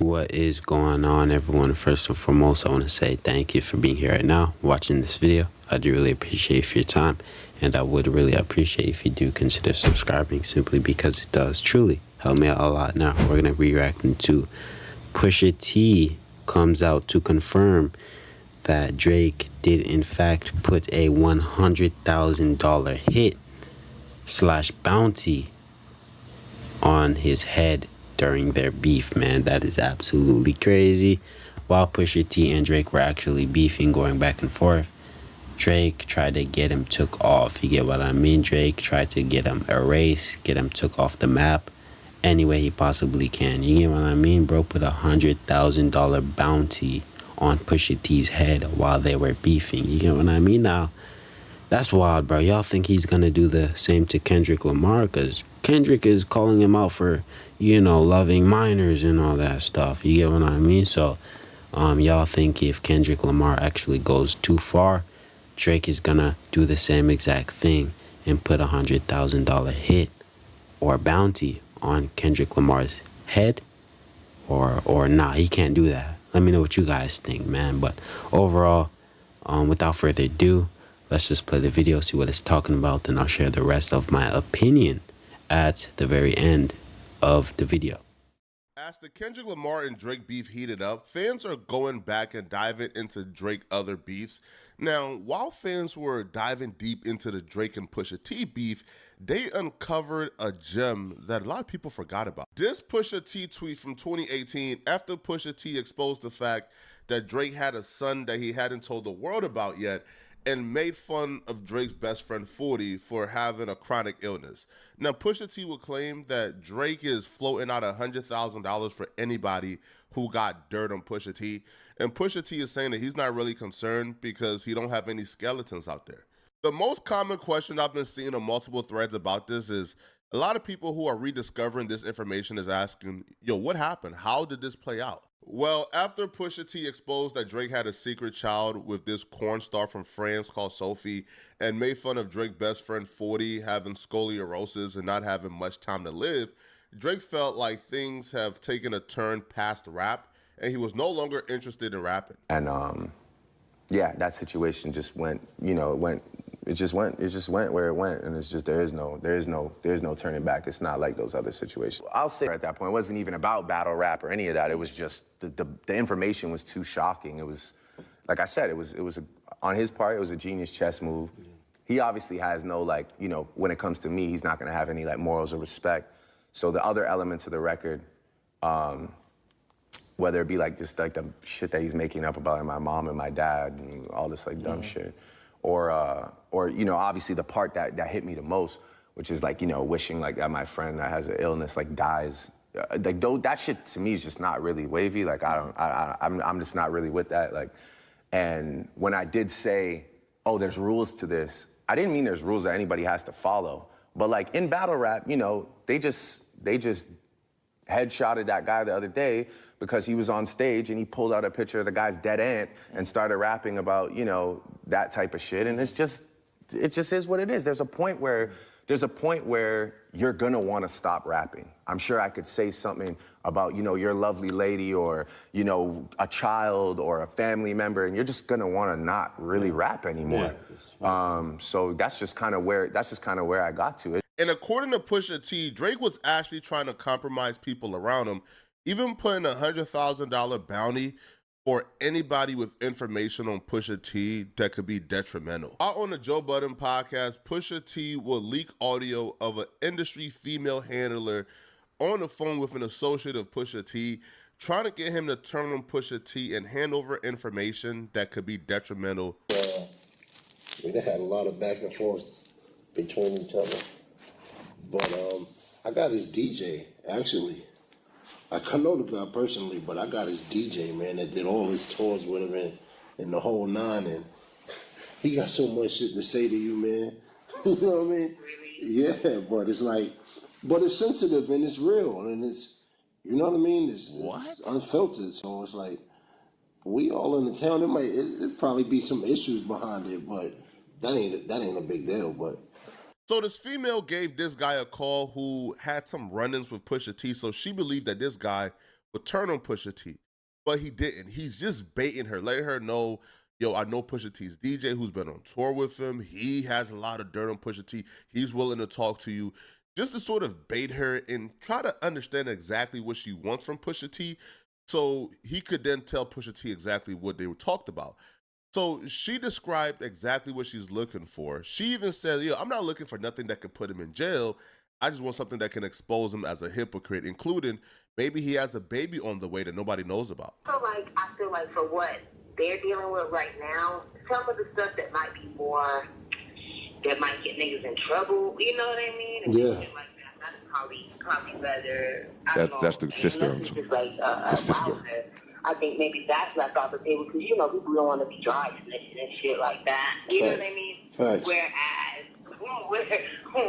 What is going on, everyone? First and foremost, I want to say thank you for being here right now, watching this video. I do really appreciate for your time, and I would really appreciate if you do consider subscribing, simply because it does truly help me out a lot. Now, we're going to be reacting to Pusha T comes out to confirm that Drake did in fact put a $100,000 hit slash bounty on his head during their beef, man. That is absolutely crazy. While Pusha T and Drake were actually beefing, going back and forth, Drake tried to get him took off. You get what I mean? Drake tried to get him erased, get him took off the map any way he possibly can. You get what I mean? Bro put $100,000 bounty on Pusha T's head while they were beefing. You get what I mean? Now, that's wild, bro. Y'all think he's gonna do the same to Kendrick Lamar? Because Kendrick is calling him out for, loving minors and all that stuff. You get what I mean? So, y'all think if Kendrick Lamar actually goes too far, Drake is gonna do the same exact thing and put $100,000 hit or bounty on Kendrick Lamar's head? Or nah, he can't do that. Let me know what you guys think, man. But overall, without further ado, let's just play the video, see what it's talking about, then I'll share the rest of my opinion at the very end of the video. As the Kendrick Lamar and Drake beef heated up, fans are going back and diving into Drake other beefs. Now, while fans were diving deep into the Drake and Pusha T beef, they uncovered a gem that a lot of people forgot about. This Pusha T tweet from 2018, after Pusha T exposed the fact that Drake had a son that he hadn't told the world about yet, and made fun of Drake's best friend 40 for having a chronic illness. Now, Pusha T would claim that Drake is floating out $100,000 for anybody who got dirt on Pusha T, and Pusha T is saying that he's not really concerned because he don't have any skeletons out there. The most common question I've been seeing on multiple threads about this is a lot of people who are rediscovering this information is asking, yo, what happened? How did this play out? Well, after Pusha T exposed that Drake had a secret child with this corn star from France called Sophie and made fun of Drake's best friend 40 having scoliosis and not having much time to live, Drake felt like things have taken a turn past rap and he was no longer interested in rapping. And yeah, that situation just went, it just went where it went, and it's just there is no turning back. It's not like those other situations. I'll say at that point, it wasn't even about battle rap or any of that. It was just the information was too shocking. It was, like I said, on his part, it was a genius chess move. He obviously has no, when it comes to me, he's not gonna have any morals or respect. So the other elements of the record, whether it be just the shit that he's making up about my mom and my dad and all this dumb shit, or obviously the part that hit me the most, which is wishing that my friend that has an illness dies. That shit to me is just not really wavy. I'm just not really with that. And when I did say, oh, there's rules to this, I didn't mean there's rules that anybody has to follow. But in battle rap, they just headshotted that guy the other day because he was on stage and he pulled out a picture of the guy's dead aunt and started rapping about, that type of shit. And it just is what it is. There's a point where you're gonna wanna stop rapping. I'm sure I could say something about, your lovely lady or, a child or a family member, and you're just gonna wanna not really rap anymore. So that's just kind of where I got to. And according to Pusha T, Drake was actually trying to compromise people around him, even putting a $100,000 bounty for anybody with information on Pusha T that could be detrimental. Out on the Joe Budden podcast, Pusha T will leak audio of an industry female handler on the phone with an associate of Pusha T, trying to get him to turn on Pusha T and hand over information that could be detrimental. We had a lot of back and forth between each other. But I got his DJ, actually. I know the guy personally, but I got his DJ, man, that did all his tours with him and the whole nine. And he got so much shit to say to you, man. You know what I mean? Really? Yeah, but it's sensitive and it's real. And it's, you know what I mean? It's unfiltered. So it's we all in the town. It probably be some issues behind it, but that ain't a big deal, but. So this female gave this guy a call who had some run-ins with Pusha T, so she believed that this guy would turn on Pusha T, but he didn't. He's just baiting her, letting her know, yo, I know Pusha T's DJ who's been on tour with him. He has a lot of dirt on Pusha T. He's willing to talk to you, just to sort of bait her and try to understand exactly what she wants from Pusha T, so he could then tell Pusha T exactly what they were talked about. So she described exactly what she's looking for. She even said, yo, I'm not looking for nothing that could put him in jail. I just want something that can expose him as a hypocrite, including maybe he has a baby on the way that nobody knows about. I feel like for what they're dealing with right now, some of the stuff that might be more, that might get niggas in trouble, you know what I mean? And Yeah. shit like that. That's probably better. That's the sister. Unless it's just like The sister. wilder. I think maybe that's left off the table because, you know, people don't want to be dry snitching and shit like that. You know what I mean? Facts.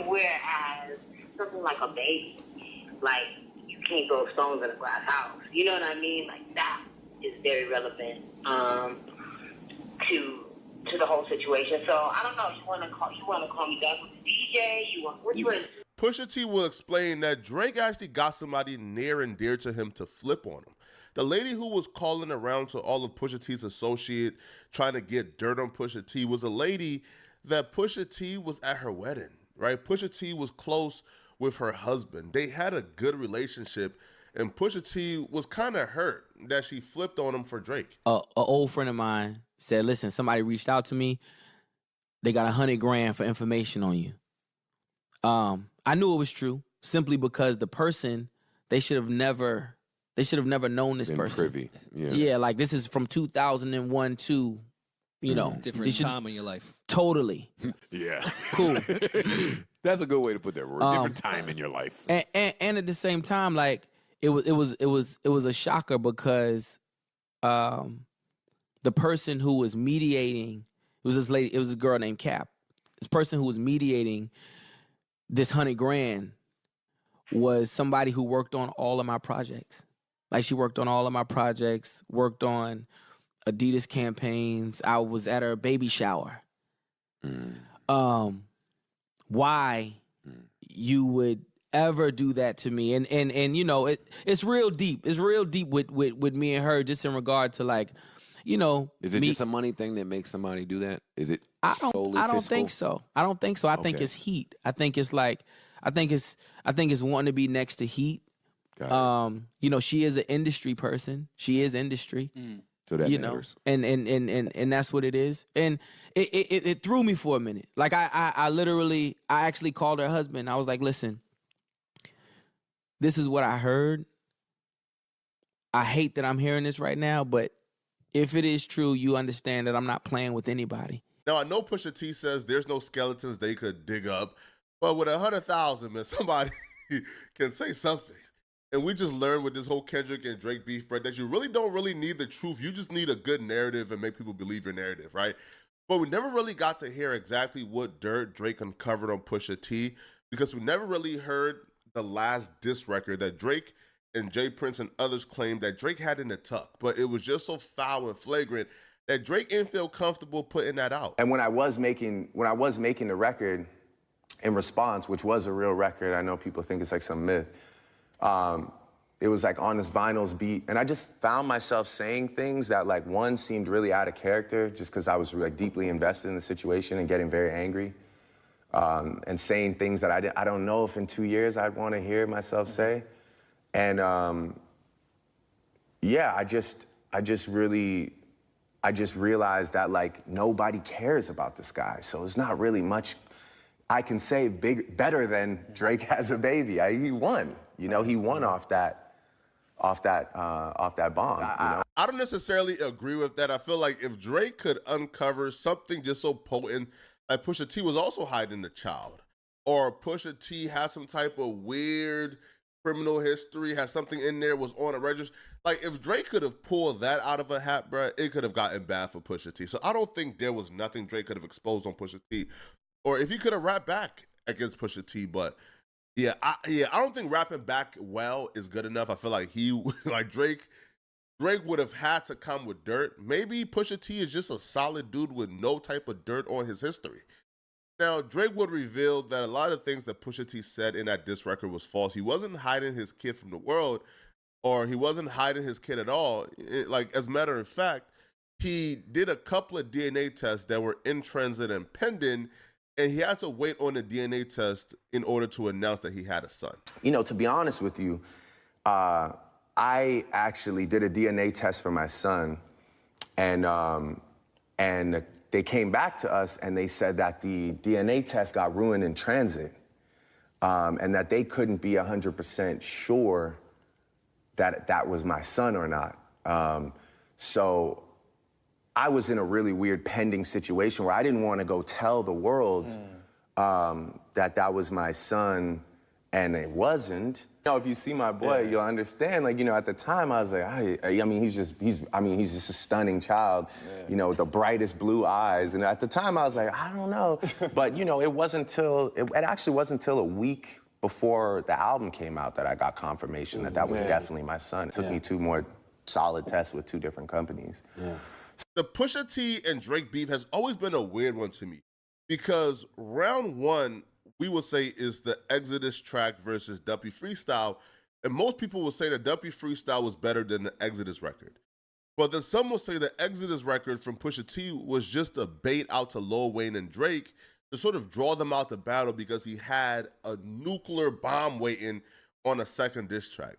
Whereas something like a baby, like you can't throw stones in a glass house. You know what I mean? Like that is very relevant to the whole situation. So I don't know. You want to call me back with the DJ? What you want to do? Pusha T will explain that Drake actually got somebody near and dear to him to flip on him. The lady who was calling around to all of Pusha T's associate trying to get dirt on Pusha T was a lady that Pusha T was at her wedding, right? Pusha T was close with her husband. They had a good relationship, and Pusha T was kind of hurt that she flipped on him for Drake. An old friend of mine said, listen, somebody reached out to me. They got $100,000 for information on you. I knew it was true simply because the person, they should have never known this Been person. privy. Yeah, like this is from 2001 to, you know. Different time in your life. Totally. Yeah. Cool. That's a good way to put that word. Different time in your life. And at the same time, like it was a shocker because the person who was mediating, it was a girl named Cap. This person who was mediating this $100,000 was somebody who worked on all of my projects. Like she worked on all of my projects, worked on Adidas campaigns. I was at her baby shower. Why you would ever do that to me? And you know, it's real deep. It's real deep with me and her, just in regard to, like, you know. Is it just a money thing that makes somebody do that? Is it solely I don't fiscal? think so. I don't think so. I think it's heat. I think it's wanting to be next to heat. You know, she is an industry person. She is industry. So that you matters. know, and that's what it is. And it threw me for a minute. Like I actually called her husband. I was like, listen, this is what I heard. I hate that I'm hearing this right now, but if it is true, you understand that I'm not playing with anybody. Now, I know Pusha T says there's no skeletons they could dig up, but with 100,000, man, somebody can say something. And we just learned with this whole Kendrick and Drake beef, Brett, that you really don't really need the truth. You just need a good narrative and make people believe your narrative, right? But we never really got to hear exactly what dirt Drake uncovered on Pusha T, because we never really heard the last diss record that Drake and Jay Prince and others claimed that Drake had in the tuck. But it was just so foul and flagrant that Drake didn't feel comfortable putting that out. And when I was making the record in response, which was a real record, I know people think it's like some myth. It was like on this Vinyls beat, and I just found myself saying things that, like, one, seemed really out of character, just because I was like deeply invested in the situation and getting very angry, and saying things that I don't know if in 2 years I'd want to hear myself say, and yeah, I just realized that, like, nobody cares about this guy, so it's not really much I can say better than Drake has a baby. He won, you know, he won off that bomb. You know? I don't necessarily agree with that. I feel like if Drake could uncover something just so potent, like Pusha T was also hiding the child, or Pusha T has some type of weird criminal history, has something in there, was on a register. Like, if Drake could have pulled that out of a hat, bruh, it could have gotten bad for Pusha T. So I don't think there was nothing Drake could have exposed on Pusha T, or if he could have rapped back against Pusha T. But yeah, I don't think rapping back well is good enough. I feel like Drake would have had to come with dirt. Maybe Pusha T is just a solid dude with no type of dirt on his history. Now, Drake would reveal that a lot of things that Pusha T said in that diss record was false. He wasn't hiding his kid from the world. or he wasn't hiding his kid at all. Like, as a matter of fact, he did a couple of DNA tests that were in transit and pending, and he had to wait on the DNA test in order to announce that he had a son. You know, to be honest with you, I actually did a DNA test for my son, and they came back to us and they said that the DNA test got ruined in transit, and that they couldn't be 100% sure that that was my son or not. So I was in a really weird pending situation where I didn't want to go tell the world that that was my son, and it wasn't. You know, if you see my boy, you'll understand. Like, you know, at the time I was like, I mean, he's just a stunning child, you know, with the brightest blue eyes. And at the time I was like, I don't know. But, you know, it actually wasn't until a week before the album came out that I got confirmation that that was definitely my son. It took me 2 more solid tests with 2 different companies. The Pusha T and Drake beef has always been a weird one to me, because round 1, we will say, is the Exodus track versus Duppy Freestyle, and most people will say that Duppy Freestyle was better than the Exodus record. But then some will say the Exodus record from Pusha T was just a bait out to Lil Wayne and Drake to sort of draw them out to battle because he had a nuclear bomb waiting on a second diss track.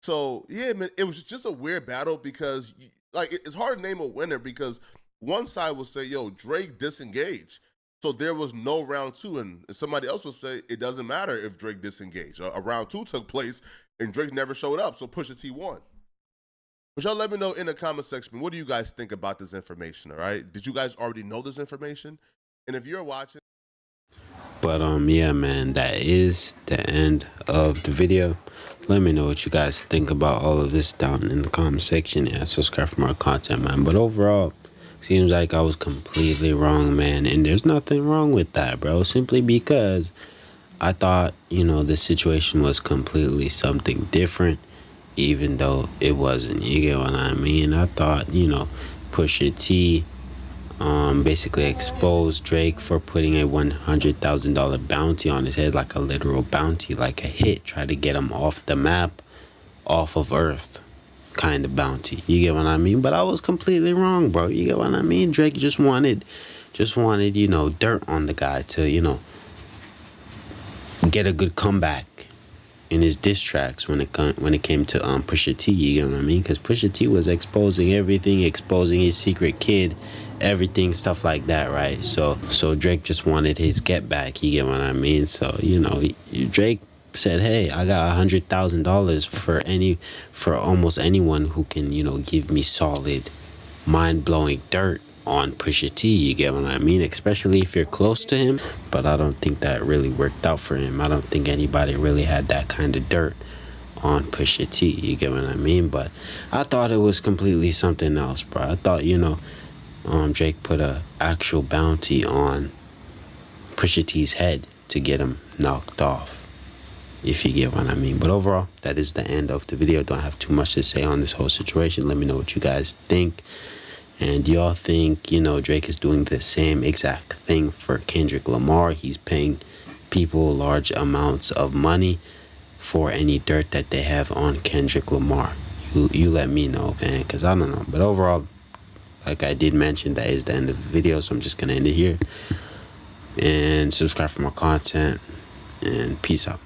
So, yeah, man, it was just a weird battle because, like, it's hard to name a winner because one side will say, yo, Drake disengaged. So there was no round 2, and somebody else will say it doesn't matter if Drake disengaged. A round 2 took place, and Drake never showed up, so Pusha T won. But y'all let me know in the comment section, what do you guys think about this information, all right? Did you guys already know this information? And if you're watching... But yeah, man, that is the end of the video. Let me know what you guys think about all of this down in the comment section, and subscribe for more content, man. But overall, seems like I was completely wrong, man, and there's nothing wrong with that, bro. Simply because I thought, you know, the situation was completely something different, even though it wasn't. You get what I mean? I thought, you know, Pusha T basically exposed Drake for putting a $100,000 bounty on his head, like a literal bounty, like a hit, try to get him off the map, off of Earth kind of bounty. You get what I mean? But I was completely wrong, bro. You get what I mean? Drake just wanted, you know, dirt on the guy to, you know, get a good comeback in his diss tracks when it came to Pusha T. You get what I mean? Because Pusha T was exposing everything, exposing his secret kid, everything, stuff like that, right? So Drake just wanted his get back. You get what I mean? So, you know, Drake said, hey, I got $100,000 for almost anyone who can, you know, give me solid, mind-blowing dirt on Pusha T. You get what I mean? Especially if you're close to him. But I don't think that really worked out for him. I don't think anybody really had that kind of dirt on Pusha T. You get what I mean? But I thought it was completely something else, bro. I thought, you know, Drake put a actual bounty on Pusha T's head to get him knocked off, if you get what I mean. But overall, that is the end of the video. Don't have too much to say on this whole situation. Let me know what you guys think. And do y'all think, you know, Drake is doing the same exact thing for Kendrick Lamar? He's paying people large amounts of money for any dirt that they have on Kendrick Lamar. You let me know, man, because I don't know. But overall, like I did mention, that is the end of the video, so I'm just going to end it here. And subscribe for more content. And peace out.